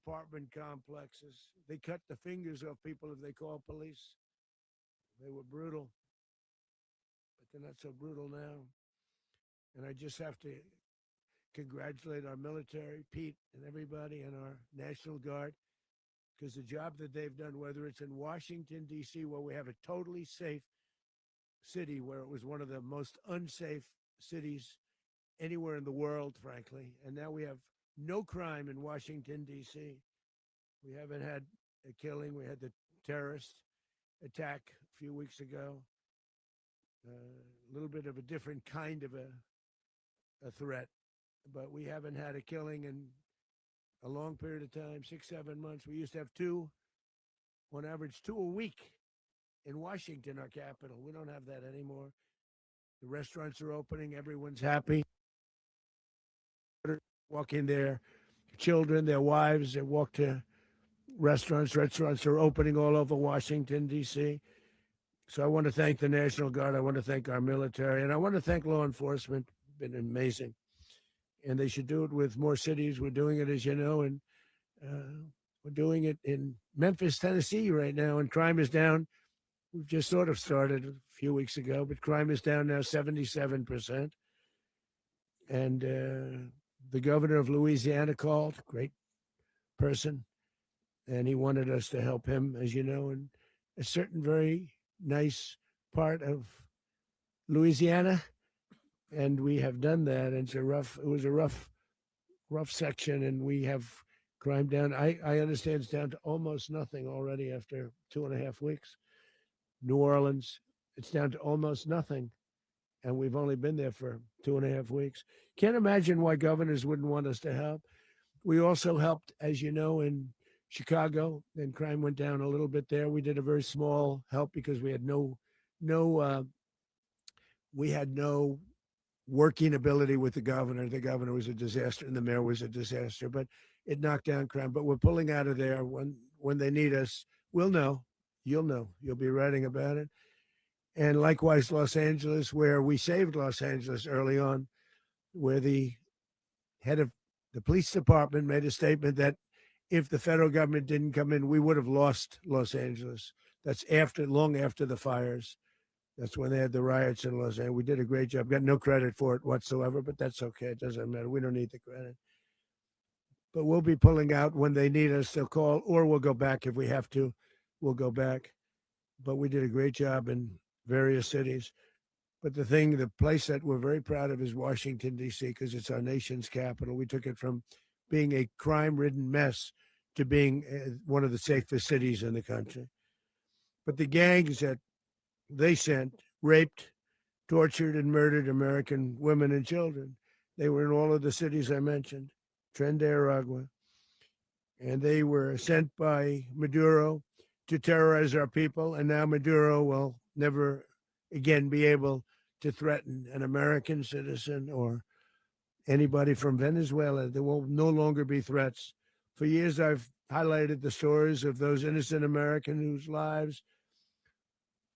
apartment complexes. They cut the fingers off people if they call police. They were brutal, but they're not so brutal now. And I just have to congratulate our military, Pete, and everybody, and our National Guard, because the job that they've done, whether it's in Washington, D.C., where we have a totally safe city, where it was one of the most unsafe cities anywhere in the world, frankly, and now we have no crime in Washington, D.C. We haven't had a killing. We had the terrorist attack a few weeks ago. A little bit of a different kind of a threat, but we haven't had a killing in a long period of time, 6, 7 months. We used to have two, on average, 2 a week in Washington, our capital. We don't have that anymore. The restaurants are opening. Everyone's happy. Walk in their children, their wives, they walk to restaurants. Restaurants are opening all over Washington, D.C. So I want to thank the National Guard. I want to thank our military. And I want to thank law enforcement. It's been amazing. And they should do it with more cities. We're doing it, as you know, and we're doing it in Memphis, Tennessee right now. And crime is down. We've just sort of started a few weeks ago, but crime is down now 77%. And the governor of Louisiana called, great person, and he wanted us to help him, as you know, in a certain very nice part of Louisiana, and we have done that. And it was a rough section, and we have crime down. I understand it's down to almost nothing already after 2.5 weeks. New Orleans, it's down to almost nothing, and we've only been there for 2.5 weeks. Can't imagine why governors wouldn't want us to help. We also helped, as you know, in Chicago, and crime went down a little bit there. We did a very small help because we had no working ability with the governor. The governor was a disaster, and the mayor was a disaster. But it knocked down crime. But we're pulling out of there when they need us. We'll know. You'll know. You'll be writing about it. And likewise, Los Angeles, where we saved Los Angeles early on, where the head of the police department made a statement that if the federal government didn't come in, we would have lost Los Angeles. That's long after the fires. That's when they had the riots in Los Angeles. We did a great job. Got no credit for it whatsoever, but that's okay. It doesn't matter. We don't need the credit. But we'll be pulling out when they need us. They'll call, or we'll go back if we have to. We'll go back. But we did a great job in various cities. But the place that we're very proud of is Washington, D.C., because it's our nation's capital. We took it from being a crime-ridden mess to being one of the safest cities in the country. But the gangs that they sent raped, tortured, and murdered American women and children. They were in all of the cities I mentioned, Tren de Aragua, and they were sent by Maduro to terrorize our people, and now Maduro will never again be able to threaten an American citizen or anybody from Venezuela. There will no longer be threats. For years, I've highlighted the stories of those innocent Americans whose lives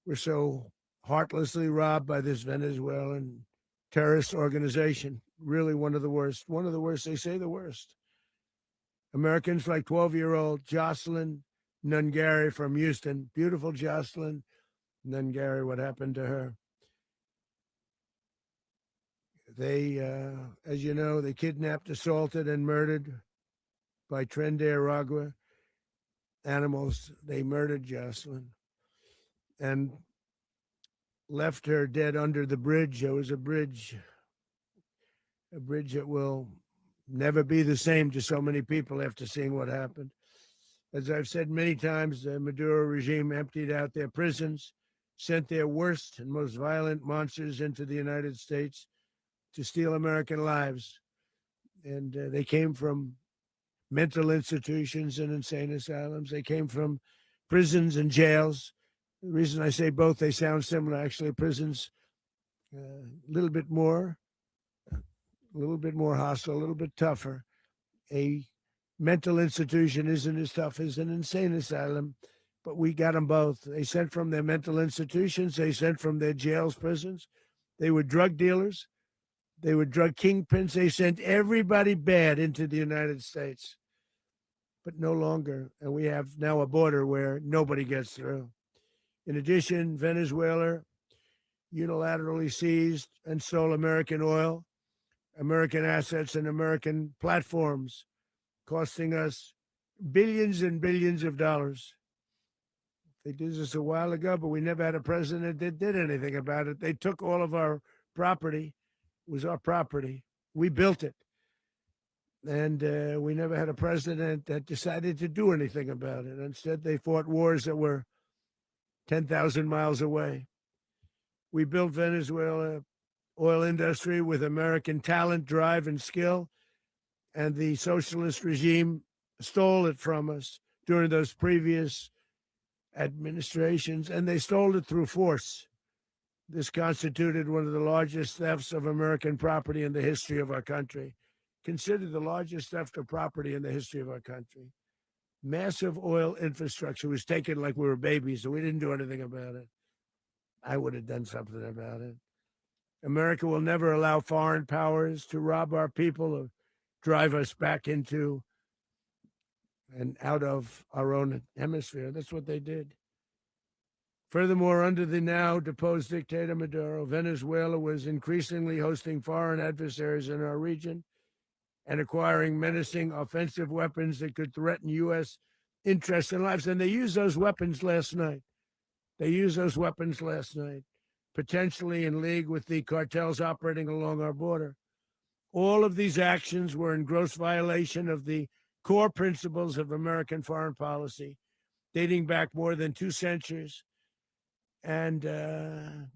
were so heartlessly robbed by this Venezuelan terrorist organization. Really one of the worst. One of the worst, they say the worst. Americans like 12-year-old Jocelyn Nungari from Houston. Beautiful Jocelyn Nungari, what happened to her? They, as you know, they kidnapped, assaulted, and murdered by Tren de Aragua animals. They murdered Jocelyn and left her dead under the bridge. There was a bridge that will never be the same to so many people after seeing what happened. As I've said many times, the Maduro regime emptied out their prisons, sent their worst and most violent monsters into the United States to steal American lives. And they came from mental institutions and insane asylums. They came from prisons and jails. The reason I say both, they sound similar. Actually, prisons, a little bit more hostile, a little bit tougher. A mental institution isn't as tough as an insane asylum, but we got them both. They sent from their mental institutions. They sent from their jails, prisons. They were drug dealers. They were drug kingpins. They sent everybody bad into the United States. but no longer. And we have now a border where nobody gets through. In addition, Venezuela unilaterally seized and stole American oil, American assets, and American platforms, costing us billions and billions of dollars. They did this a while ago, but we never had a president that did anything about it. They took all of our property. It was our property. We built it. And we never had a president that decided to do anything about it. Instead, they fought wars that were 10,000 miles away. We built Venezuela oil industry with American talent, drive, and skill, and the socialist regime stole it from us during those previous administrations, and they stole it through force. This constituted one of the largest thefts of American property in the history of our country. Considered the largest theft of property in the history of our country. Massive oil infrastructure was taken like we were babies, so we didn't do anything about it. I would have done something about it. America will never allow foreign powers to rob our people or drive us back into and out of our own hemisphere. That's what they did. Furthermore, under the now deposed dictator Maduro, Venezuela was increasingly hosting foreign adversaries in our region and acquiring menacing offensive weapons that could threaten U.S. interests and lives. And they used those weapons last night. Potentially in league with the cartels operating along our border. All of these actions were in gross violation of the core principles of American foreign policy, dating back more than 2 centuries, and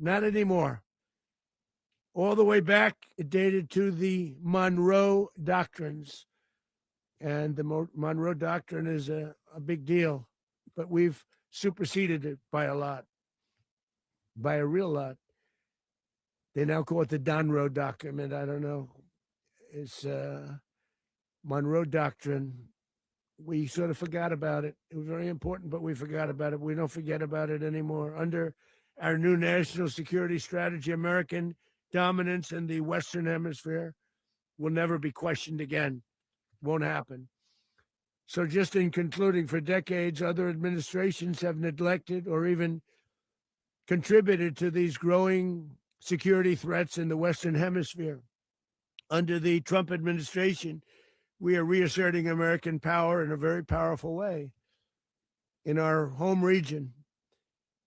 not anymore. All the way back, it dated to the Monroe Doctrines. And the Monroe Doctrine is a big deal, but we've superseded it by a lot, by a real lot. They now call it the Donroe Document. I don't know. It's Monroe Doctrine. We sort of forgot about it. It was very important, but we forgot about it. We don't forget about it anymore. Under our new national security strategy, American dominance in the Western Hemisphere will never be questioned again. Won't happen. So just in concluding, for decades, other administrations have neglected or even contributed to these growing security threats in the Western Hemisphere. Under the Trump administration, we are reasserting American power in a very powerful way in our home region.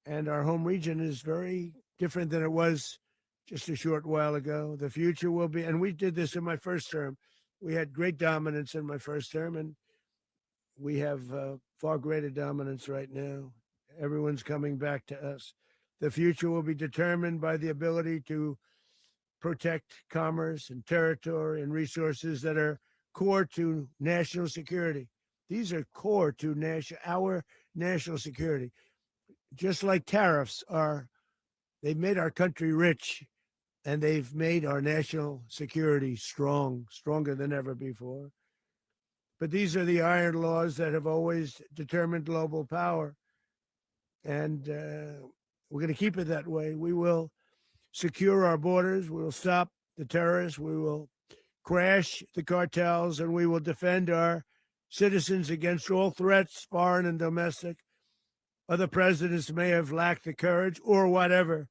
And our home region is very different than it was just a short while ago. The future will be, and we did this in my first term. We had great dominance in my first term, and we have far greater dominance right now. Everyone's coming back to us. The future will be determined by the ability to protect commerce and territory and resources that are core to national security. These are core to our national security. Just like tariffs are, they've made our country rich, and they've made our national security stronger than ever before. But these are the iron laws that have always determined global power. And we're going to keep it that way. We will secure our borders. We will stop the terrorists. We will crash the cartels, and we will defend our citizens against all threats, foreign and domestic. Other presidents may have lacked the courage or whatever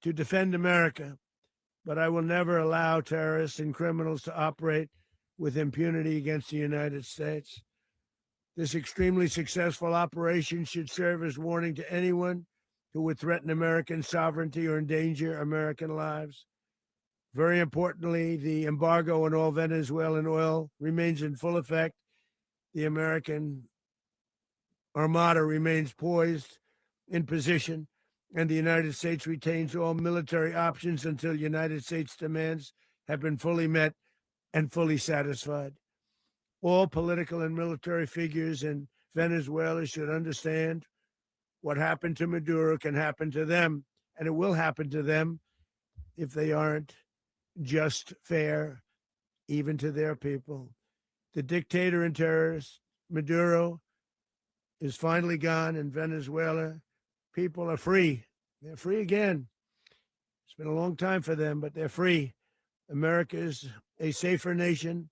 to defend America, but I will never allow terrorists and criminals to operate with impunity against the United States. This extremely successful operation should serve as warning to anyone who would threaten American sovereignty or endanger American lives. Very importantly, the embargo on all Venezuelan oil remains in full effect. The American armada remains poised in position, and the United States retains all military options until United States demands have been fully met and fully satisfied. All political and military figures in Venezuela should understand what happened to Maduro can happen to them, and it will happen to them if they aren't just fair, even to their people. The dictator and terrorist, Maduro, is finally gone in Venezuela. People are free. They're free again. It's been a long time for them, but they're free. America is a safer nation.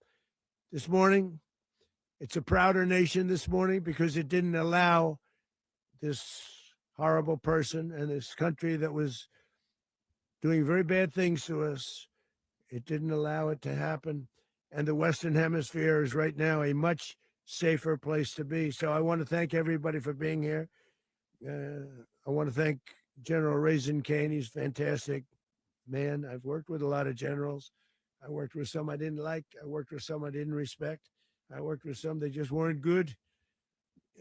This morning, It's a prouder nation this morning because it didn't allow this horrible person and this country that was doing very bad things to us. It didn't allow it to happen. And the Western Hemisphere is right now a much safer place to be. So I want to thank everybody for being here. I want to thank General Raisin Kane. He's a fantastic man. I've worked with a lot of generals. I worked with some I didn't like. I worked with some I didn't respect. I worked with some that just weren't good.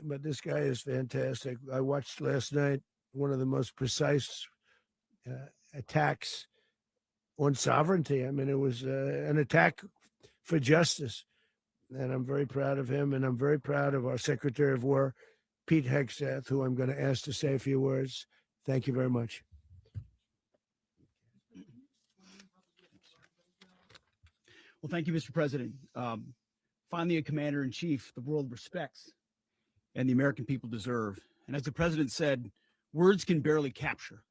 But this guy is fantastic. I watched last night one of the most precise attacks on sovereignty. I mean, it was an attack for justice. And I'm very proud of him. And I'm very proud of our Secretary of War, Pete Hegseth, who I'm going to ask to say a few words. Thank you very much. Well, thank you, Mr. President. Finally, a commander-in-chief the world respects and the American people deserve. And as the president said, words can barely capture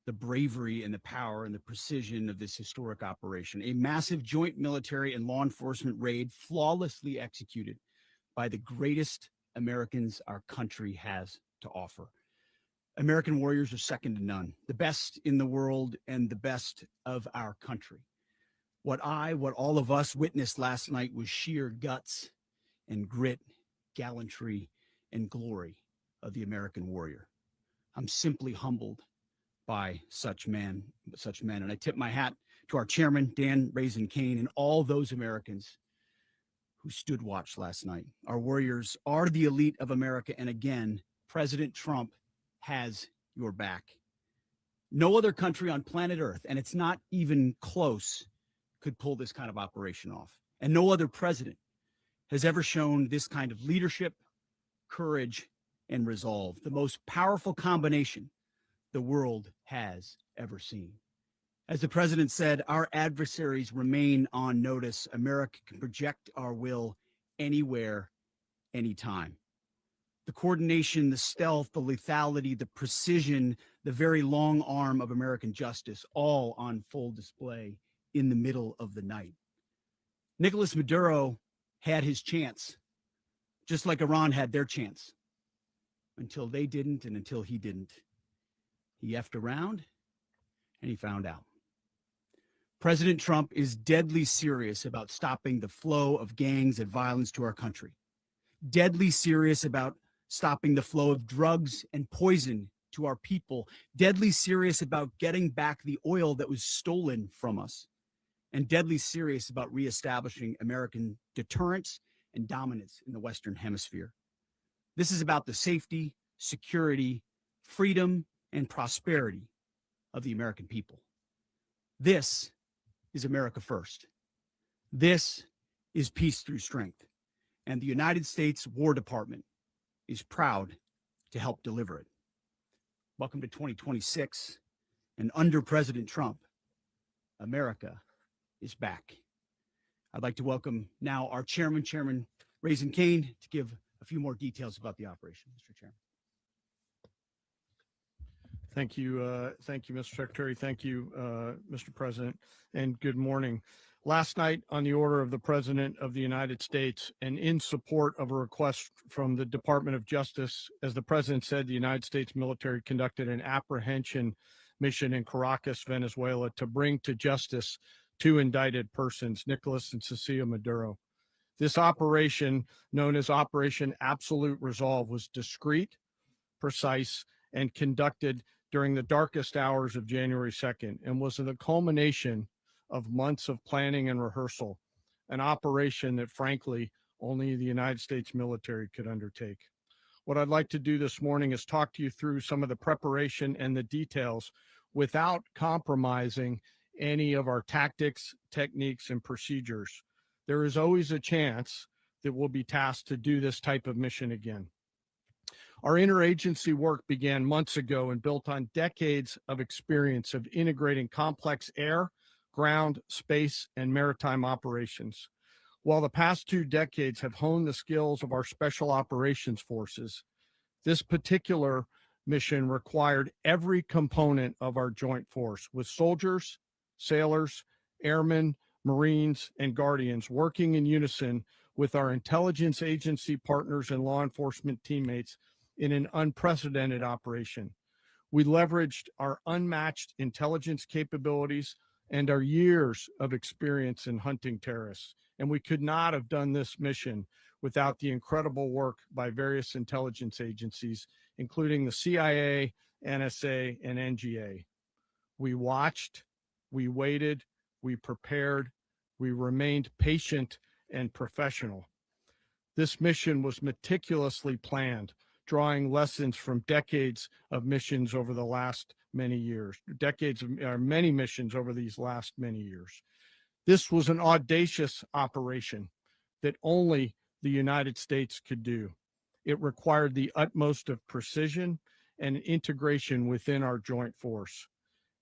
the bravery and the power and the precision of this historic operation, a massive joint military and law enforcement raid flawlessly executed by the greatest Americans our country has to offer. American warriors are second to none, the best in the world and the best of our country. What all of us witnessed last night was sheer guts and grit, gallantry, and glory of the American warrior. I'm simply humbled by such men. And I tip my hat to our chairman, Dan Raisin Kane, and all those Americans who stood watch last night. Our warriors are the elite of America. And again, President Trump has your back. No other country on planet Earth, and it's not even close, could pull this kind of operation off. And no other president has ever shown this kind of leadership, courage, and resolve, the most powerful combination the world has ever seen. As the president said, our adversaries remain on notice. America can project our will anywhere, anytime. The coordination, the stealth, the lethality, the precision, the very long arm of American justice, all on full display in the middle of the night. Nicolás Maduro had his chance, just like Iran had their chance, until they didn't and until he didn't. He effed around and he found out. President Trump is deadly serious about stopping the flow of gangs and violence to our country, deadly serious about stopping the flow of drugs and poison to our people, deadly serious about getting back the oil that was stolen from us, and deadly serious about reestablishing American deterrence and dominance in the Western Hemisphere. This is about the safety, security, freedom, and prosperity of the American people. This is America first. This is peace through strength. And the United States War Department is proud to help deliver it. Welcome to 2026. And under President Trump, America is back. I'd like to welcome now our chairman, Chairman Raisin Kane, to give a few more details about the operation. Mr. Chairman. Thank you, Mr. Secretary. Thank you, Mr. President, and good morning. Last night, on the order of the President of the United States and in support of a request from the Department of Justice, as the President said, the United States military conducted an apprehension mission in Caracas, Venezuela, to bring to justice two indicted persons, Nicolás and Cecilia Maduro. This operation, known as Operation Absolute Resolve, was discreet, precise, and conducted during the darkest hours of January 2nd, and was the culmination of months of planning and rehearsal, an operation that, frankly, only the United States military could undertake. What I'd like to do this morning is talk to you through some of the preparation and the details without compromising any of our tactics, techniques, and procedures. There is always a chance that we'll be tasked to do this type of mission again. Our interagency work began months ago and built on decades of experience of integrating complex air, ground, space, and maritime operations. While the past 2 decades have honed the skills of our special operations forces, this particular mission required every component of our joint force, with soldiers, sailors, airmen, Marines, and Guardians working in unison with our intelligence agency partners and law enforcement teammates in an unprecedented operation. We leveraged our unmatched intelligence capabilities and our years of experience in hunting terrorists. And we could not have done this mission without the incredible work by various intelligence agencies, including the CIA, NSA, and NGA. We watched, we waited, we prepared, we remained patient and professional. This mission was meticulously planned, drawing lessons from decades of missions over the last many years, many missions over these last many years. This was an audacious operation that only the United States could do. It required the utmost of precision and integration within our joint force.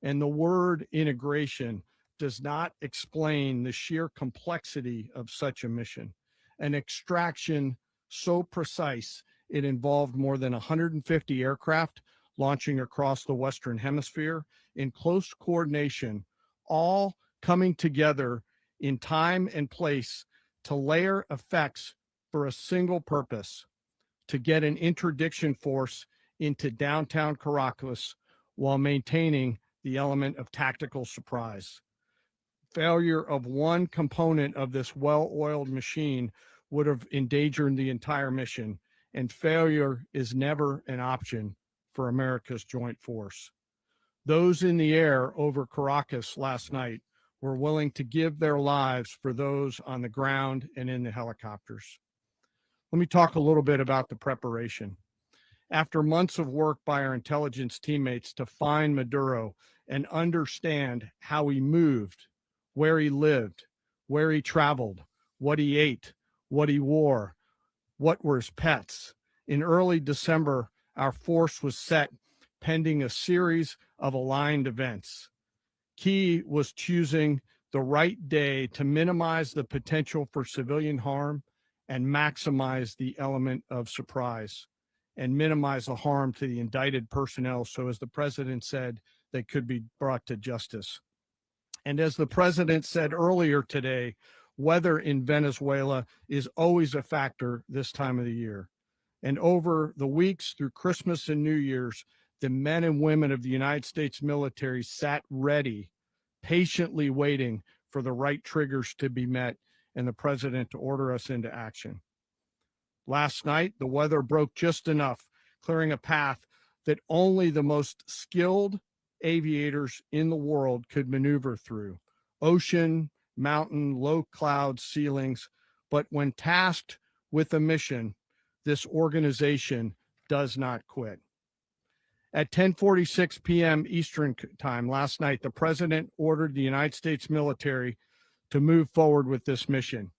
And the word integration does not explain the sheer complexity of such a mission. An extraction so precise, it involved more than 150 aircraft launching across the Western Hemisphere in close coordination, all coming together in time and place to layer effects for a single purpose: to get an interdiction force into downtown Caracas while maintaining the element of tactical surprise. Failure of one component of this well-oiled machine would have endangered the entire mission, and failure is never an option for America's joint force. Those in the air over Caracas last night were willing to give their lives for those on the ground and in the helicopters. Let me talk a little bit about the preparation. After months of work by our intelligence teammates to find Maduro and understand how he moved, where he lived, where he traveled, what he ate, what he wore, what were his pets, in early December, our force was set pending a series of aligned events. Key was choosing the right day to minimize the potential for civilian harm and maximize the element of surprise, and minimize the harm to the indicted personnel, so as the president said, they could be brought to justice. And as the president said earlier today, weather in Venezuela is always a factor this time of the year. And over the weeks through Christmas and New Year's, the men and women of the United States military sat ready, patiently waiting for the right triggers to be met and the president to order us into action. Last night, the weather broke just enough, clearing a path that only the most skilled aviators in the world could maneuver through. Ocean, mountain, low cloud ceilings. But when tasked with a mission, this organization does not quit. At 10:46 p.m. Eastern time last night, the president ordered the United States military to move forward with this mission.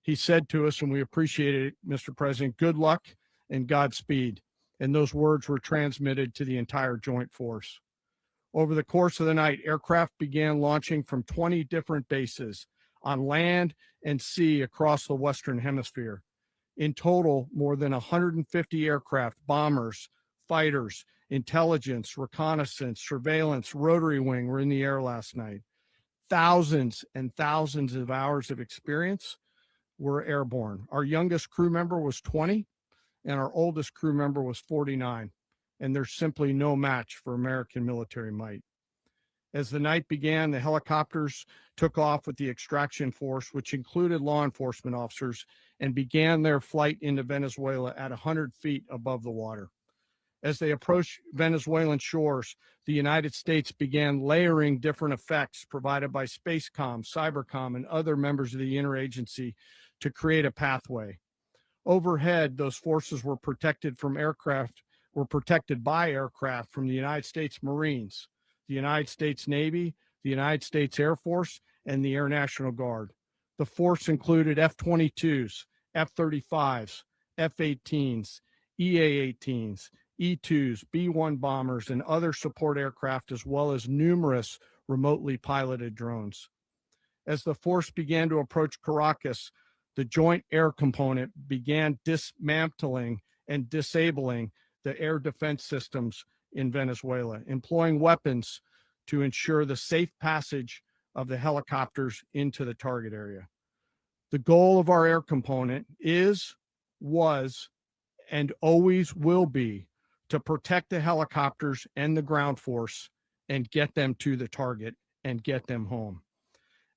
He said to us, and we appreciate it, Mr. President, good luck and Godspeed. And those words were transmitted to the entire joint force. Over the course of the night, aircraft began launching from 20 different bases on land and sea across the Western Hemisphere. In total, more than 150 aircraft, bombers, fighters, intelligence, reconnaissance, surveillance, rotary wing were in the air last night. Thousands and thousands of hours of experience were airborne. Our youngest crew member was 20, and our oldest crew member was 49, and there's simply no match for American military might. As the night began, the helicopters took off with the extraction force, which included law enforcement officers, and began their flight into Venezuela at 100 feet above the water. As they approached Venezuelan shores, the United States began layering different effects provided by Spacecom, Cybercom, and other members of the interagency to create a pathway. Overhead, those forces were protected by aircraft from the United States Marines, the United States Navy, the United States Air Force, and the Air National Guard. The force included F-22s, F-35s, F-18s, EA-18s, E-2s, B-1 bombers, and other support aircraft, as well as numerous remotely piloted drones. As the force began to approach Caracas, the Joint Air Component began dismantling and disabling the air defense systems in Venezuela, employing weapons to ensure the safe passage of the helicopters into the target area. The goal of our air component is, was, and always will be to protect the helicopters and the ground force and get them to the target and get them home.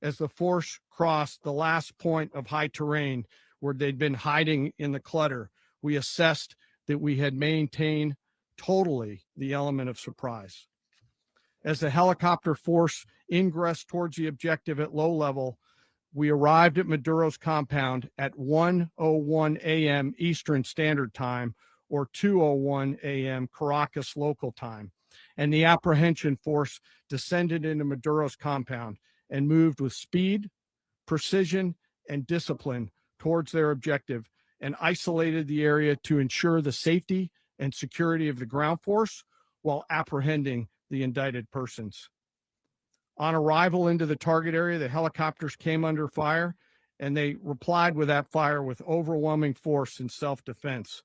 As the force crossed the last point of high terrain where they'd been hiding in the clutter, we assessed that we had maintained totally the element of surprise. As the helicopter force ingressed towards the objective at low level, we arrived at Maduro's compound at 1:01 a.m. Eastern Standard Time, or 2:01 a.m. Caracas local time, and the apprehension force descended into Maduro's compound and moved with speed, precision, and discipline towards their objective and isolated the area to ensure the safety and security of the ground force while apprehending the indicted persons. On arrival into the target area, the helicopters came under fire, and they replied with that fire with overwhelming force in self-defense.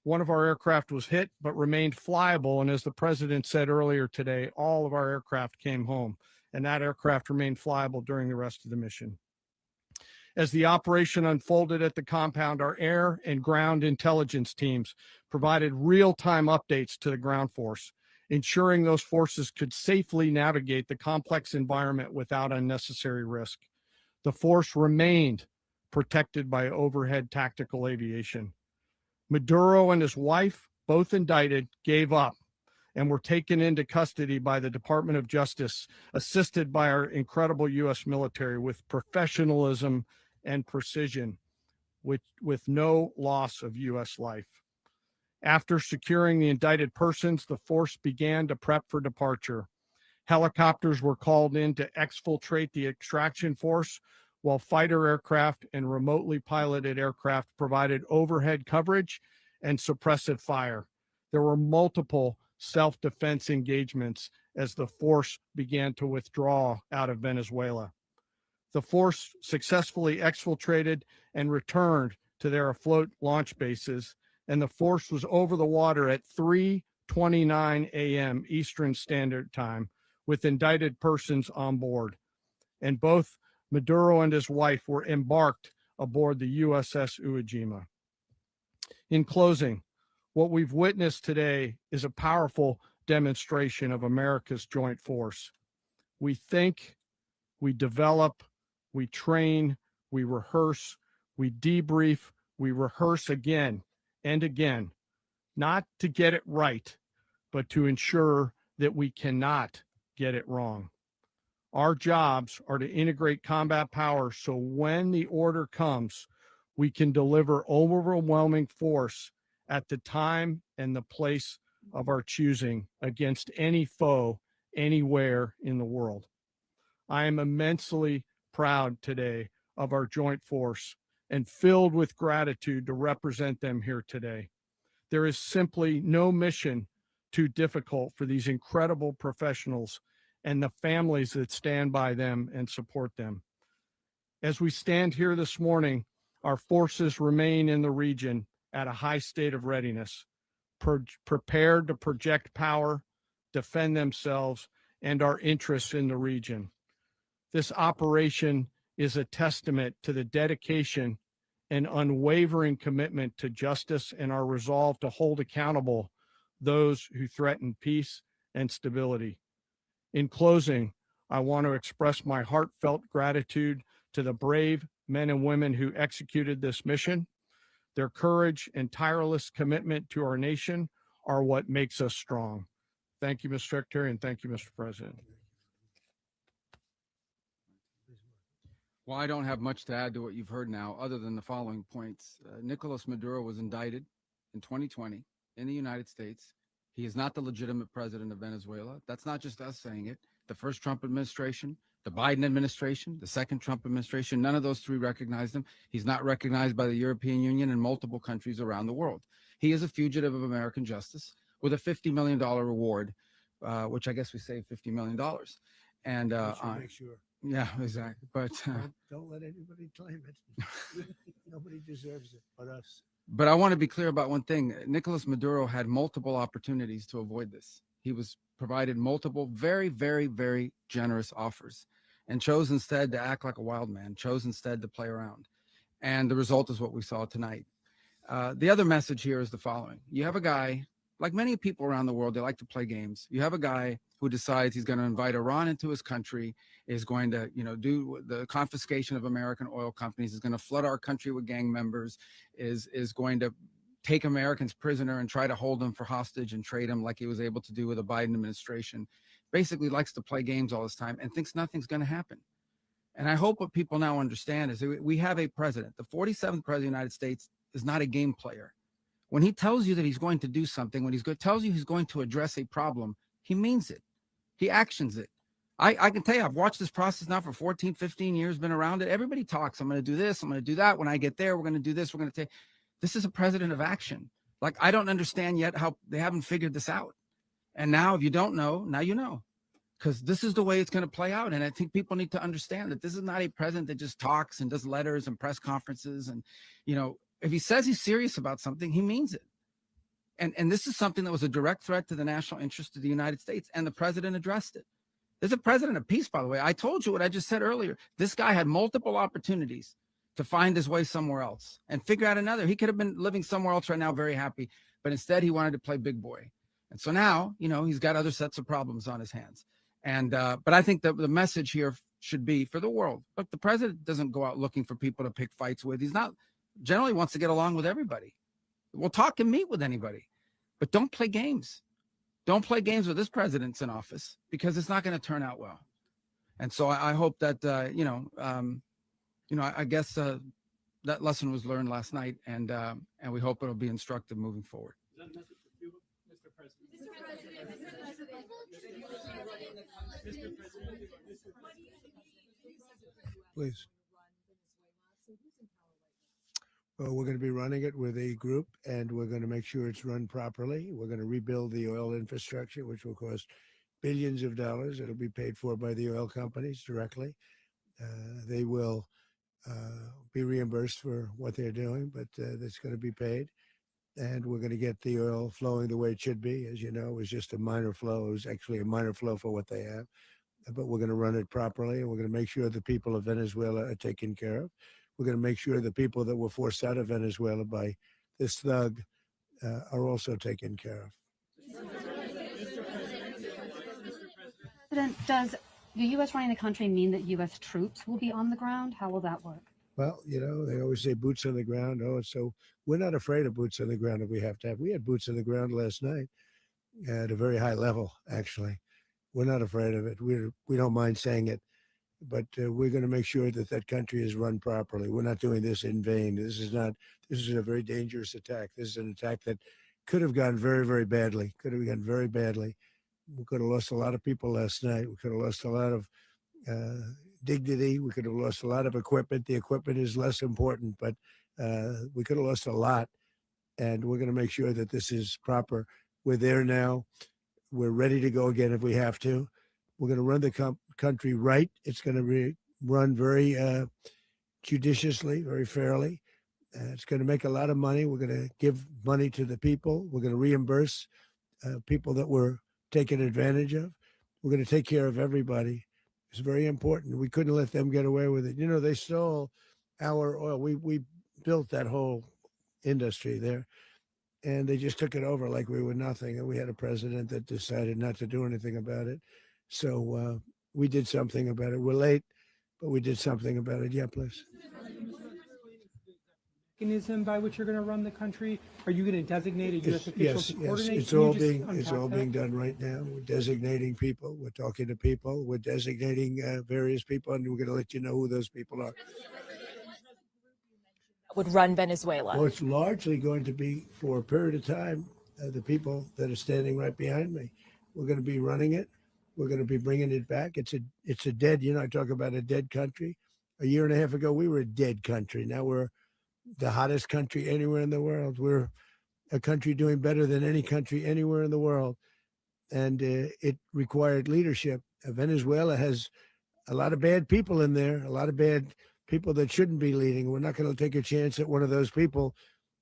One of our aircraft was hit, but remained flyable, and as the president said earlier today, all of our aircraft came home, and that aircraft remained flyable during the rest of the mission. As the operation unfolded at the compound, our air and ground intelligence teams provided real-time updates to the ground force, ensuring those forces could safely navigate the complex environment without unnecessary risk. The force remained protected by overhead tactical aviation. Maduro and his wife, both indicted, gave up and were taken into custody by the Department of Justice, assisted by our incredible U.S. military with professionalism and precision, with no loss of U.S. life. After securing the indicted persons, the force began to prep for departure. Helicopters were called in to exfiltrate the extraction force, while fighter aircraft and remotely piloted aircraft provided overhead coverage and suppressive fire. There were multiple self-defense engagements as the force began to withdraw out of Venezuela. The force successfully exfiltrated and returned to their afloat launch bases, and the force was over the water at 3:29 a.m. Eastern Standard Time with indicted persons on board. And both Maduro and his wife were embarked aboard the USS Iwo Jima. In closing, what we've witnessed today is a powerful demonstration of America's joint force. We think, we develop, we train, we rehearse, we debrief, we rehearse again and again, not to get it right, but to ensure that we cannot get it wrong. Our jobs are to integrate combat power so when the order comes, we can deliver overwhelming force at the time and the place of our choosing against any foe anywhere in the world. I am immensely proud today of our joint force and filled with gratitude to represent them here today. There is simply no mission too difficult for these incredible professionals and the families that stand by them and support them. As we stand here this morning, our forces remain in the region at a high state of readiness, prepared to project power, defend themselves, and our interests in the region. This operation is a testament to the dedication and unwavering commitment to justice and our resolve to hold accountable those who threaten peace and stability. In closing, I want to express my heartfelt gratitude to the brave men and women who executed this mission. Their courage and tireless commitment to our nation are what makes us strong. Thank you, Mr. Secretary, and thank you, Mr. President. Well, I don't have much to add to what you've heard now, other than the following points. Nicolás Maduro was indicted in 2020 in the United States. He is not the legitimate president of Venezuela. That's not just us saying it. The first Trump administration, the Biden administration, the second Trump administration, none of those three recognized him. He's not recognized by the European Union and multiple countries around the world. He is a fugitive of American justice with a $50 million reward, which I guess we saved $50 million. And make sure. Yeah, exactly. But don't let anybody claim it. Nobody deserves it but us. But I want to be clear about one thing. Nicolás Maduro had multiple opportunities to avoid this. He was provided multiple very, very, very generous offers and chose instead to act like a wild man, chose instead to play around. And the result is what we saw tonight. The other message here is the following. You have a guy, like many people around the world, they like to play games. You have a guy who decides he's going to invite Iran into his country, is going to, do the confiscation of American oil companies, is going to flood our country with gang members, is going to take Americans prisoner and try to hold them for hostage and trade them like he was able to do with the Biden administration. Basically likes to play games all this time and thinks nothing's going to happen. And I hope what people now understand is that we have a president. The 47th president of the United States is not a game player. When he tells you that he's going to do something, when tells you he's going to address a problem, he means it. He actions it. I can tell you, I've watched this process now for 14, 15 years, been around it. Everybody talks. I'm going to do this. I'm going to do that. When I get there, we're going to do this. We're going to take. This is a president of action. Like, I don't understand yet how they haven't figured this out. And now, if you don't know, now you know. Because this is the way it's going to play out. And I think people need to understand that this is not a president that just talks and does letters and press conferences. And, if he says he's serious about something, he means it. And this is something that was a direct threat to the national interest of the United States. And the president addressed it. There's a president of peace, by the way. I told you what I just said earlier. This guy had multiple opportunities to find his way somewhere else and figure out another. He could have been living somewhere else right now, very happy. But instead, he wanted to play big boy. And so now, he's got other sets of problems on his hands. And but I think that the message here should be for the world. Look, the president doesn't go out looking for people to pick fights with. He's not generally wants to get along with everybody. We'll talk and meet with anybody, but don't play games. Don't play games with this president's in office, because it's not going to turn out well. And so I hope that I guess that lesson was learned last night, and we hope it'll be instructive moving forward. Please. Well, we're going to be running it with a group, and we're going to make sure it's run properly. We're going to rebuild the oil infrastructure, which will cost billions of dollars. It'll be paid for by the oil companies directly. They will be reimbursed for what they're doing, but that's going to be paid. And we're going to get the oil flowing the way it should be. As you know, it was just a minor flow. It was actually a minor flow for what they have. But we're going to run it properly, and we're going to make sure the people of Venezuela are taken care of. We're going to make sure the people that were forced out of Venezuela by this thug are also taken care of. President, does the U.S. running the country mean that U.S. troops will be on the ground? How will that work? Well, they always say boots on the ground. Oh, so we're not afraid of boots on the ground if we have to have. We had boots on the ground last night at a very high level, actually. We're not afraid of it. We don't mind saying it. But we're going to make sure that that country is run properly. We're not doing this in vain. This is a very dangerous attack. This is an attack that could have gone very, very badly. Could have gone very badly. We could have lost a lot of people last night. We could have lost a lot of dignity. We could have lost a lot of equipment. The equipment is less important, but we could have lost a lot. And we're going to make sure that this is proper. We're there now. We're ready to go again if we have to. We're going to run the country right. It's going to be run very judiciously, very fairly. It's going to make a lot of money. We're going to give money to the people. We're going to reimburse people that were taken advantage of. We're going to take care of everybody. It's very important. We couldn't let them get away with it. They stole our oil. We built that whole industry there, and they just took it over like we were nothing. And we had a president that decided not to do anything about it. So we did something about it. We're late, but we did something about it. Yeah, please. Mechanism by which you're going to run the country? Are you going to designate a U.S. official Yes, to coordinate? it's all being done right now. We're designating people. We're talking to people. We're designating various people, and we're going to let you know who those people are. Would run Venezuela? Well, it's largely going to be for a period of time. The people that are standing right behind me. We're going to be running it. We're going to be bringing it back. It's a dead. I talk about a dead country. A year and a half ago, we were a dead country. Now we're the hottest country anywhere in the world. We're a country doing better than any country anywhere in the world. And it required leadership. Venezuela has a lot of bad people in there, a lot of bad people that shouldn't be leading. We're not going to take a chance that one of those people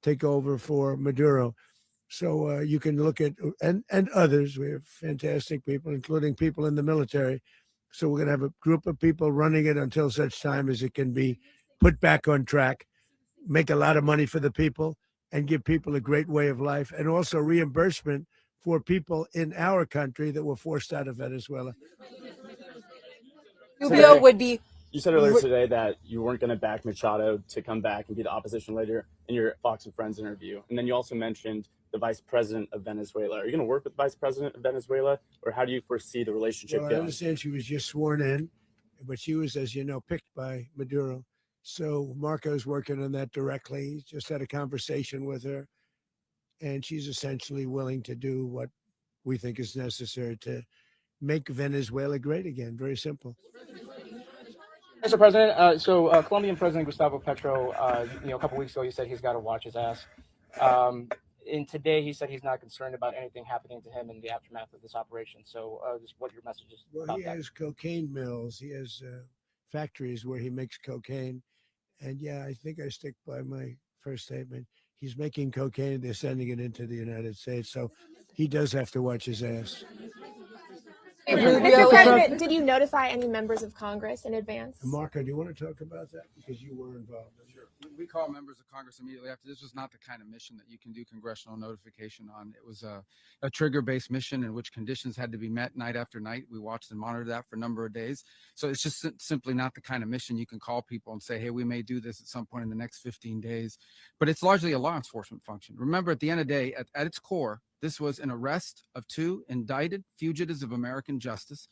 take over for Maduro. So you can look at, and others, we have fantastic people, including people in the military. So we're going to have a group of people running it until such time as it can be put back on track. make a lot of money for the people and give people a great way of life, and also reimbursement for people in our country that were forced out of Venezuela. Rubio would be. You said earlier today that you weren't going to back Machado to come back and be the opposition leader in your Fox and Friends interview. And then you also mentioned the vice president of Venezuela. Are you going to work with the vice president of Venezuela, or how do you foresee the relationship Well, I going? understand she was just sworn in, but she was, as you know, picked by Maduro. So Marco's working on that directly. He just had a conversation with her, and she's essentially willing to do what we think is necessary to make Venezuela great again. Very simple. Mr. President, Colombian President Gustavo Petro, a couple weeks ago, he said he's got to watch his ass. And today he said he's not concerned about anything happening to him in the aftermath of this operation. So just what your message is Well, about he that. has cocaine mills. He has factories where he makes cocaine. And yeah, I think I stick by my first statement. He's making cocaine. They're sending it into the United States. So he does have to watch his ass. Mr. President, did you notify any members of Congress in advance? Marco, do you want to talk about that? Because you were involved. Sure. We call members of Congress immediately after. This was not the kind of mission that you can do congressional notification on. It was a trigger-based mission in which conditions had to be met night after night. We watched and monitored that for a number of days. So it's just simply not the kind of mission you can call people and say, hey, we may do this at some point in the next 15 days. But it's largely a law enforcement function. Remember, at the end of the day, at its core, this was an arrest of 2 indicted fugitives of American justice,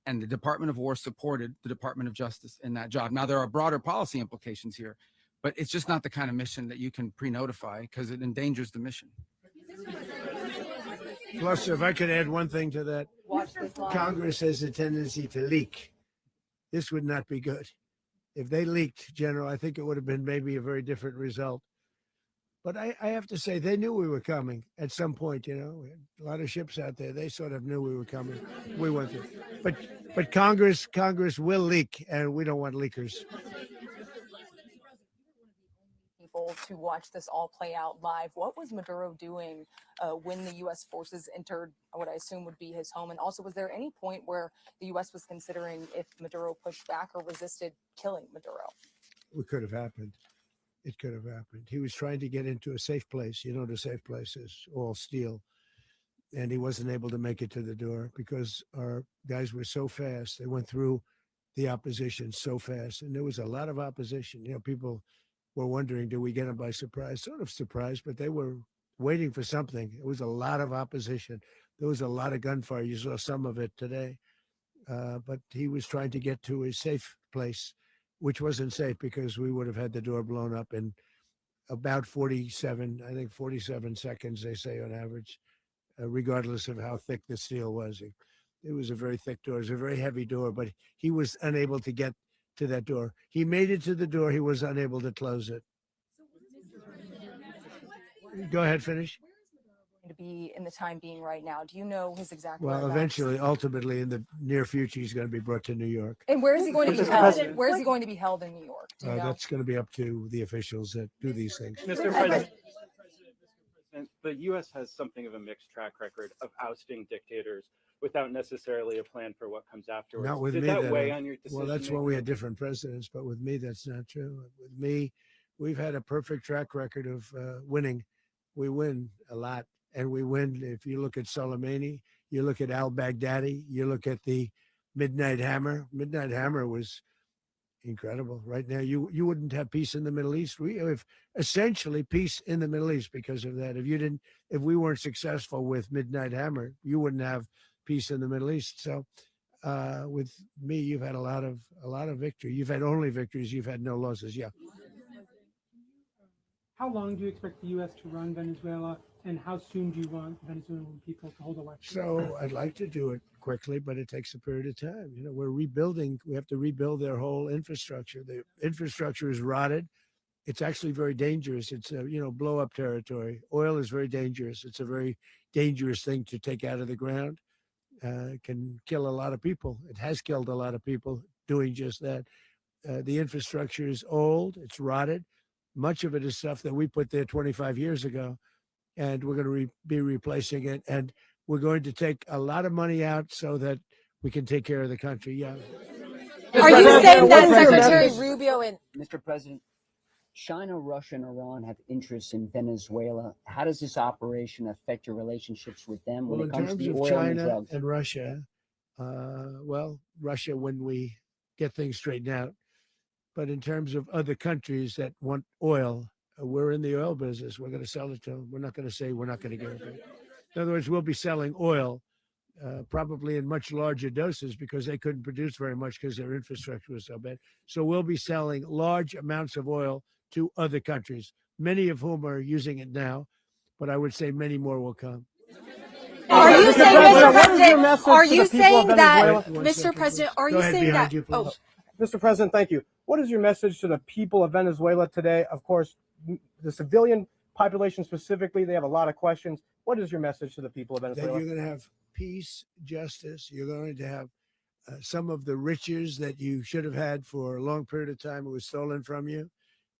and the Department of War supported the Department of Justice in that job. Now, there are broader policy implications here, but it's just not the kind of mission that you can pre-notify because it endangers the mission. Plus, if I could add one thing to that, Congress has a tendency to leak. This would not be good. If they leaked, General, I think it would have been maybe a very different result. But I have to say, they knew we were coming at some point, We had a lot of ships out there. They sort of knew we were coming. We went through. But Congress will leak, and we don't want leakers. People to watch this all play out live. What was Maduro doing when the U.S. forces entered what I assume would be his home? And also, was there any point where the U.S. was considering if Maduro pushed back or resisted killing Maduro? It could have happened. It could have happened. He was trying to get into a safe place. The safe place is all steel. And he wasn't able to make it to the door because our guys were so fast. They went through the opposition so fast. And there was a lot of opposition. People were wondering, do we get them by surprise? Sort of surprised, but they were waiting for something. It was a lot of opposition. There was a lot of gunfire. You saw some of it today. But he was trying to get to a safe place, which wasn't safe because we would have had the door blown up in about 47 seconds, they say on average, regardless of how thick the steel was. It was a very thick door. It was a very heavy door, but he was unable to get to that door. He made it to the door. He was unable to close it. Go ahead, finish. To be in the time being right now, do you know his exact Well, whereabouts? eventually, ultimately, in the near future, he's going to be brought to New York. And where is he going to be held? Where is he going to be held in New York? Do you know? That's going to be up to the officials that do these things. Mr. President, the U.S. has something of a mixed track record of ousting dictators without necessarily a plan for what comes afterwards. Not with Did me. that weigh on your decision? Well, that's when we had different presidents, but with me, that's not true. With me, we've had a perfect track record of winning. We win a lot. And we win. If you look at Soleimani, you look at al-Baghdadi, you look at the Midnight Hammer. Midnight Hammer was incredible. Right now, you wouldn't have peace in the Middle East. We have essentially peace in the Middle East because of that. If we weren't successful with Midnight Hammer, you wouldn't have peace in the Middle East. So, with me, you've had a lot of victory. You've had only victories. You've had no losses. Yeah. How long do you expect the U.S. to run Venezuela, and how soon do you want Venezuelan people to hold elections? So I'd like to do it quickly, but it takes a period of time. We're rebuilding. We have to rebuild their whole infrastructure. The infrastructure is rotted. It's actually very dangerous. It's blow up territory. Oil is very dangerous. It's a very dangerous thing to take out of the ground. It can kill a lot of people. It has killed a lot of people doing just that. The infrastructure is old. It's rotted. Much of it is stuff that we put there 25 years ago, and we're going to be replacing it. And we're going to take a lot of money out so that we can take care of the country. Yeah. Are you saying that Secretary Rubio and Mr. President, China, Russia, and Iran have interests in Venezuela. How does this operation affect your relationships with them when Well, it in comes to terms the of oil and the China drugs? and Russia, well, Russia, when we get things straightened out, but in terms of other countries that want oil, we're in the oil business. We're going to sell it to them. We're not going to say we're not going to give it back. In other words, we'll be selling oil probably in much larger doses because they couldn't produce very much because their infrastructure was so bad. So we'll be selling large amounts of oil to other countries, many of whom are using it now, but I would say many more will come. Are you saying, Mr. President, are you saying that, Wait, one Mr. second, President, please. are Go you ahead, saying behind that, you, please. Mr. President, thank you. What is your message to the people of Venezuela today? Of course, the civilian population specifically, they have a lot of questions. What is your message to the people of That Venezuela? you're going to have peace, justice. You're going to have some of the riches that you should have had for a long period of time. It was stolen from you.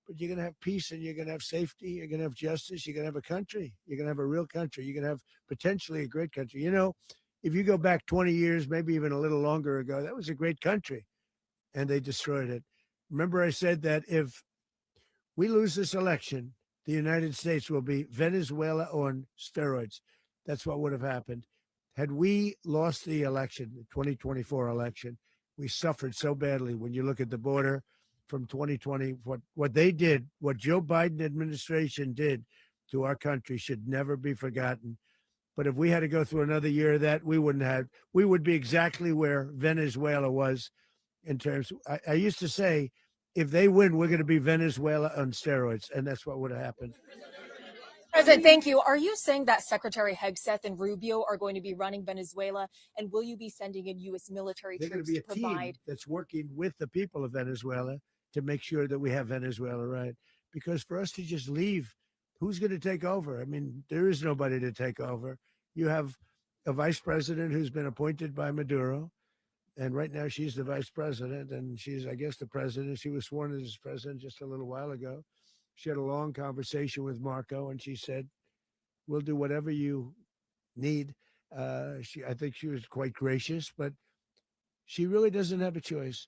But you're going to have peace and you're going to have safety. You're going to have justice. You're going to have a country. You're going to have a real country. You're going to have potentially a great country. You know, if you go back 20 years, maybe even a little longer ago, that was a great country and they destroyed it. Remember, I said that if we lose this election, the United States will be Venezuela on steroids. That's what would have happened. Had we lost the election, the 2024 election, we suffered so badly. When you look at the border from 2020, what they did, what Joe Biden administration did to our country should never be forgotten. But if we had to go through another year of that, we would be exactly where Venezuela was in terms. I used to say, if they win, we're going to be Venezuela on steroids. And that's what would have happened. President, thank you. Are you saying that Secretary Hegseth and Rubio are going to be running Venezuela, and will you be sending in U.S. military They're going troops to be a to provide? team that's working with the people of Venezuela to make sure that we have Venezuela right. Because for us to just leave, who's going to take over? I mean, there is nobody to take over. You have a vice president who's been appointed by Maduro. And right now she's the vice president and she's, I guess, the president. She was sworn as president just a little while ago. She had a long conversation with Marco and she said, we'll do whatever you need. I think she was quite gracious, but she really doesn't have a choice.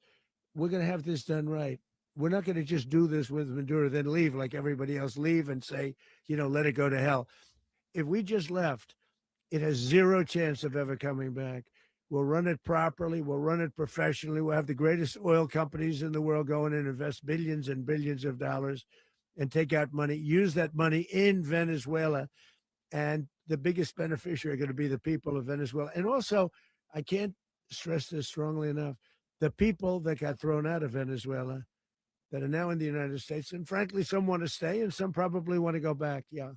We're going to have this done right. We're not going to just do this with Maduro, then leave like everybody else, leave and say, let it go to hell. If we just left, it has zero chance of ever coming back. We'll run it properly. We'll run it professionally. We'll have the greatest oil companies in the world go in and invest billions and billions of dollars and take out money, use that money in Venezuela. And the biggest beneficiary are going to be the people of Venezuela. And also, I can't stress this strongly enough, the people that got thrown out of Venezuela that are now in the United States. And frankly, some want to stay and some probably want to go back. Yeah.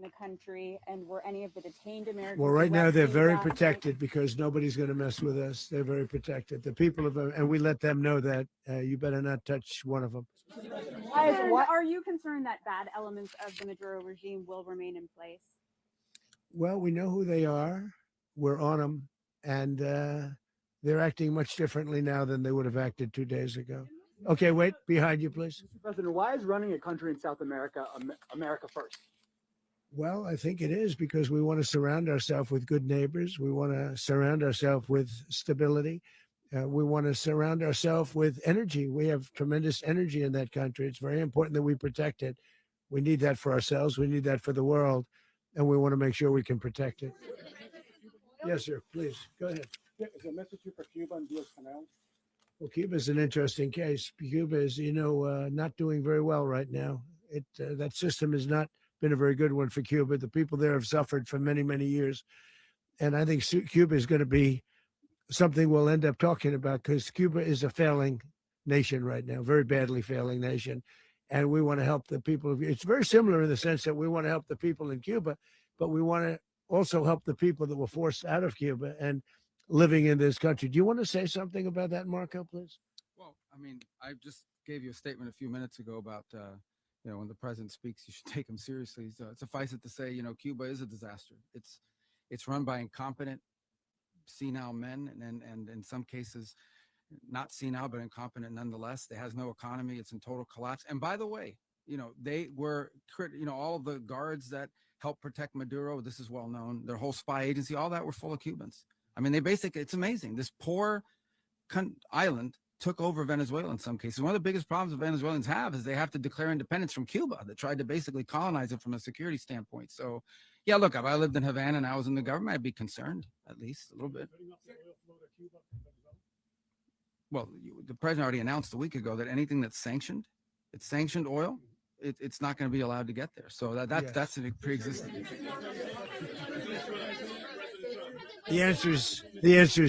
The country, and were any of the detained Americans? Well, right now they're arrested very last night? protected because nobody's going to mess with us. They're very protected. The people of, and we let them know that you better not touch one of them. And are you concerned that bad elements of the Maduro regime will remain in place? Well, we know who they are. We're on them, and they're acting much differently now than they would have acted 2 days ago. Okay, wait, behind you, please. Mr. President, why is running a country in South America America first? Well, I think it is because we want to surround ourselves with good neighbors. We want to surround ourselves with stability. We want to surround ourselves with energy. We have tremendous energy in that country. It's very important that we protect it. We need that for ourselves. We need that for the world. And we want to make sure we can protect it. Yes, sir. Please, go ahead. Is a message for Cuba and Diaz-Canel? Well, Cuba is an interesting case. Cuba is, not doing very well right now. That system has not been a very good one for Cuba. The people there have suffered for many, many years. And I think Cuba is going to be something we'll end up talking about because Cuba is a failing nation right now, very badly failing nation. And we want to help the people. It's very similar in the sense that we want to help the people in Cuba, but we want to also help the people that were forced out of Cuba and living in this country. Do you want to say something about that, Marco, please? Well, I mean, I just gave you a statement a few minutes ago about, when the president speaks, you should take him seriously. So suffice it to say, Cuba is a disaster. It's run by incompetent, senile men, and in some cases, not senile, but incompetent nonetheless. It has no economy. It's in total collapse. And by the way, they were, all of the guards that helped protect Maduro, this is well known, their whole spy agency, all that were full of Cubans. I mean, it's amazing. This poor island took over Venezuela in some cases. One of the biggest problems the Venezuelans have is they have to declare independence from Cuba that tried to basically colonize it from a security standpoint. So, yeah, look, if I lived in Havana and I was in the government, I'd be concerned, at least a little bit. Well, the president already announced a week ago that anything that's sanctioned, it's sanctioned oil, it's not going to be allowed to get there. So that's a pre-existing. The answer is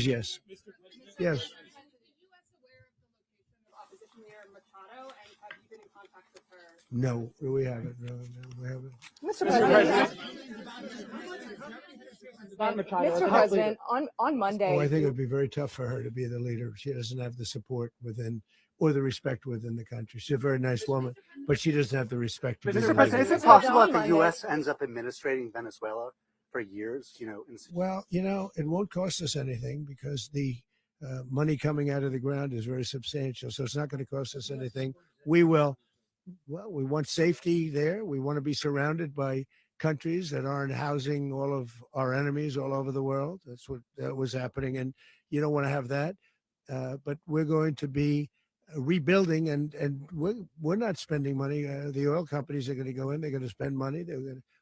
yes. Yes. No, we haven't. No, we haven't. Mr. President. Mr. Mr. President, on Monday. Oh, I think it would be very tough for her to be the leader. She doesn't have the support within or the respect within the country. She's a very nice woman, but she doesn't have the respect. Mr. President, is it possible that the U.S. ends up administrating Venezuela for years? Well, it won't cost us anything because the money coming out of the ground is very substantial. So it's not going to cost us anything. We will. Well, we want safety there. We want to be surrounded by countries that aren't housing all of our enemies all over the world. That's what was happening. And you don't want to have that. But we're going to be rebuilding and we're not spending money. The oil companies are going to go in. They're going to spend money.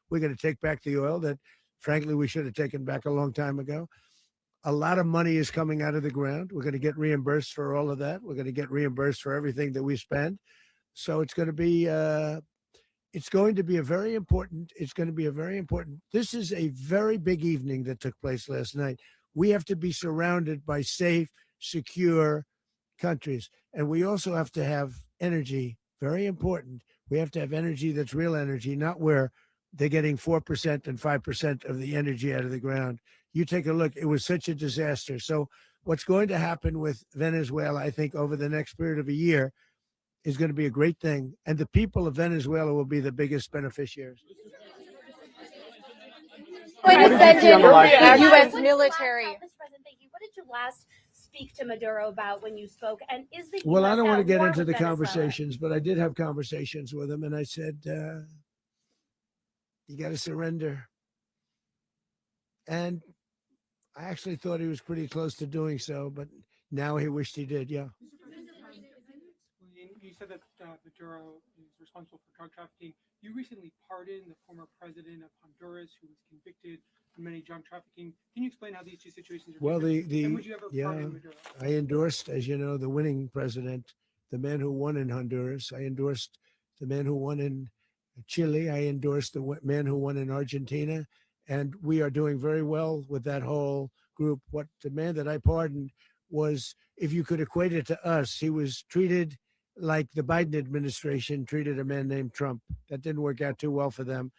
We're going to take back the oil that, frankly, we should have taken back a long time ago. A lot of money is coming out of the ground. We're going to get reimbursed for all of that. We're going to get reimbursed for everything that we spend. So it's going to be a very important. This is a very big evening that took place last night. We have to be surrounded by safe, secure countries. And we also have to have energy, very important. We have to have energy that's real energy, not where they're getting 4% and 5% of the energy out of the ground. You take a look, it was such a disaster. So what's going to happen with Venezuela, I think, over the next period of a year is going to be a great thing. And the people of Venezuela will be the biggest beneficiaries. Going to send in the U.S. military. Mr. President, thank you. What did you last speak to Maduro about when you spoke? And is the Well, I US don't want to at get war into with the Venezuela? conversations, but I did have conversations with him, and I said, you got to surrender. And I actually thought he was pretty close to doing so, but now he wished he did, yeah. You said that Maduro is responsible for drug trafficking. You recently pardoned the former president of Honduras who was convicted of many drug trafficking. Can you explain how these two situations are Well, different? And would you ever pardon Maduro? I endorsed, as you know, the winning president, the man who won in Honduras. I endorsed the man who won in Chile. I endorsed the man who won in Argentina. And we are doing very well with that whole group. What the man that I pardoned was, if you could equate it to us, he was treated like the Biden administration treated a man named Trump. That didn't work out too well for them.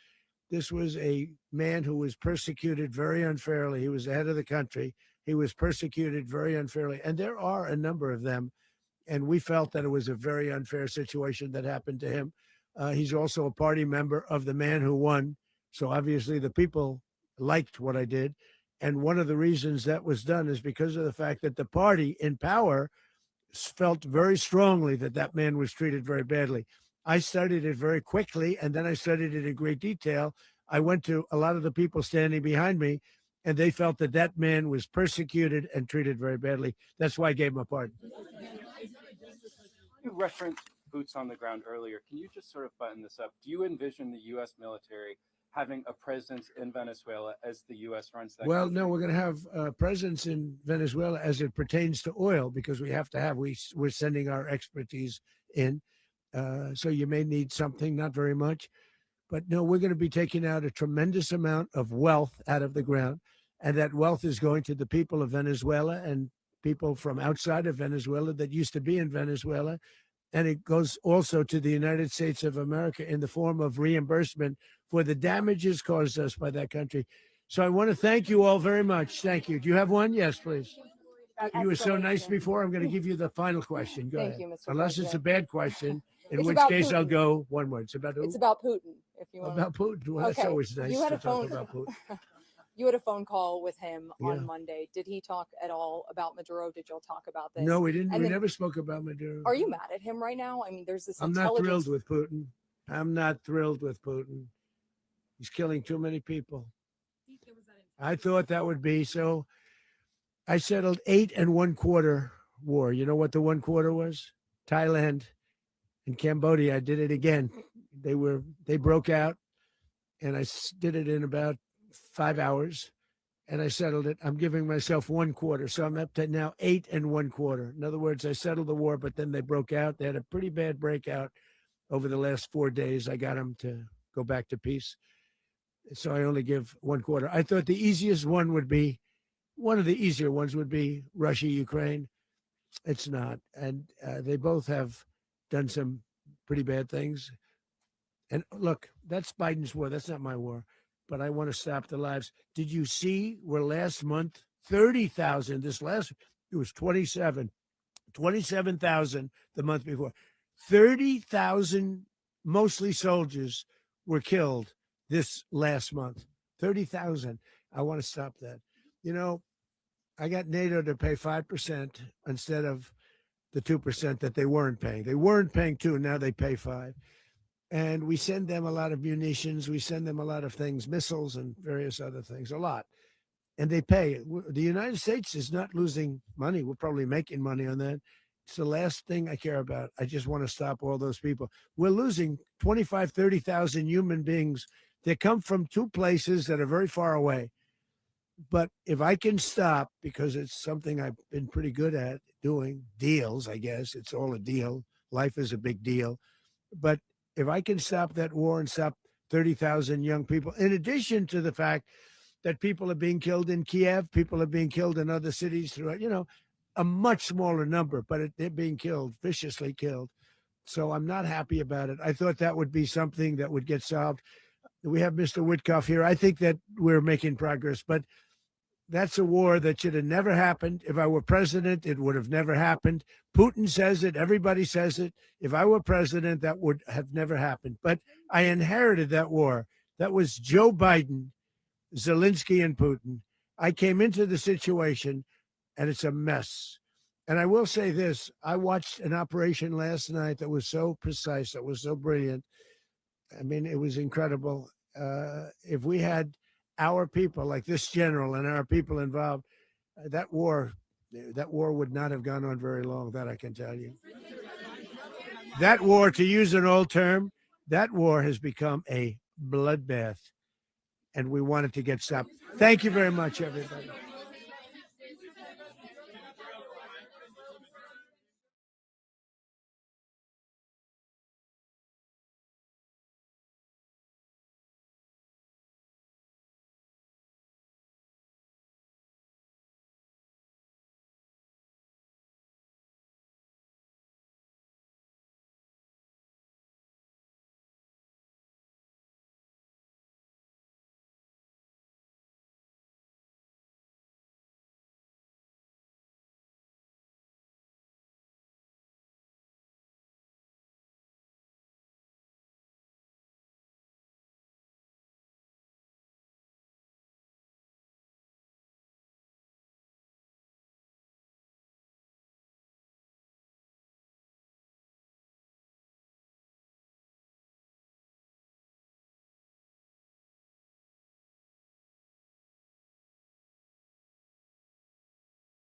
This was a man who was persecuted very unfairly. He was the head of the country. He was persecuted very unfairly. And there are a number of them. And we felt that it was a very unfair situation that happened to him. He's also a party member of the man who won. So obviously the people liked what I did. And one of the reasons that was done is because of the fact that the party in power felt very strongly that that man was treated very badly. I studied it very quickly, and then I studied it in great detail. I went to a lot of the people standing behind me, and they felt that that man was persecuted and treated very badly. That's why I gave him a pardon. You referenced boots on the ground earlier. Can you just sort of button this up? Do you envision the U.S. military having a presence in Venezuela as the U.S. runs that? Well, country? no, we're going to have a presence in Venezuela as it pertains to oil, because we have to have, we're sending our expertise in. So you may need something, not very much. But no, we're going to be taking out a tremendous amount of wealth out of the ground. And that wealth is going to the people of Venezuela and people from outside of Venezuela that used to be in Venezuela. And it goes also to the United States of America in the form of reimbursement for the damages caused us by that country. So I want to thank you all very much. Thank you. Do you have one? Yes, please. You were so nice before. I'm going to give you the final question. Go ahead. Thank you, Mr. Unless it's a President. bad question, in It's which about case I'll Putin. go one word. It's about who? It's about Putin. If you want. About Putin. Well, that's always nice You had to a talk phone. about Putin. You had a phone call with him Yeah. on Monday. Did he talk at all about Maduro? Did y'all talk about this? No, we didn't. And We then- never spoke about Maduro. Are you mad at him right now? I mean, there's this I'm not intelligence. thrilled with Putin. I'm not thrilled with Putin. He's killing too many people. I thought that would be so. I settled 8 1/4 war. You know what the 1/4 was? Thailand and Cambodia. I did it again. They broke out, and I did it in about 5 hours, and I settled it. I'm giving myself 1/4, so I'm up to now 8 1/4. In other words, I settled the war, but then they broke out. They had a pretty bad breakout over the last 4 days. I got them to go back to peace, so I only give 1/4. I thought the easiest one would be, one of the easier ones would be Russia, Ukraine. It's not, and they both have done some pretty bad things. And look, that's Biden's war. That's not my war. But I want to stop the lives. Did you see where last month 30,000? It was 27,000 the month before. 30,000, mostly soldiers, were killed this last month. 30,000. I want to stop that. You know, I got NATO to pay 5% instead of the 2% that they weren't paying. They weren't paying 2, now they pay 5. And we send them a lot of munitions. We send them a lot of things, missiles and various other things, a lot. And they pay. The United States is not losing money. We're probably making money on that. It's the last thing I care about. I just want to stop all those people. We're losing 25, 30,000 human beings. They come from 2 places that are very far away. But if I can stop, because it's something I've been pretty good at doing, deals, I guess. It's all a deal. Life is a big deal. But if I can stop that war and stop 30,000 young people, in addition to the fact that people are being killed in Kiev, people are being killed in other cities throughout, a much smaller number, but they're being killed, viciously killed. So I'm not happy about it. I thought that would be something that would get solved. We have Mr. Witkoff here. I think that we're making progress, but that's a war that should have never happened. If I were president, it would have never happened. Putin says it. Everybody says it. If I were president, that would have never happened. But I inherited that war. That was Joe Biden, Zelensky, and Putin. I came into the situation, and it's a mess. And I will say this. I watched an operation last night that was so precise, that was so brilliant. I mean, it was incredible. If we had our people, like this general, and our people involved, that war would not have gone on very long. That I can tell you. That war, to use an old term, that war has become a bloodbath, and we want it to get stopped. Thank you very much, everybody.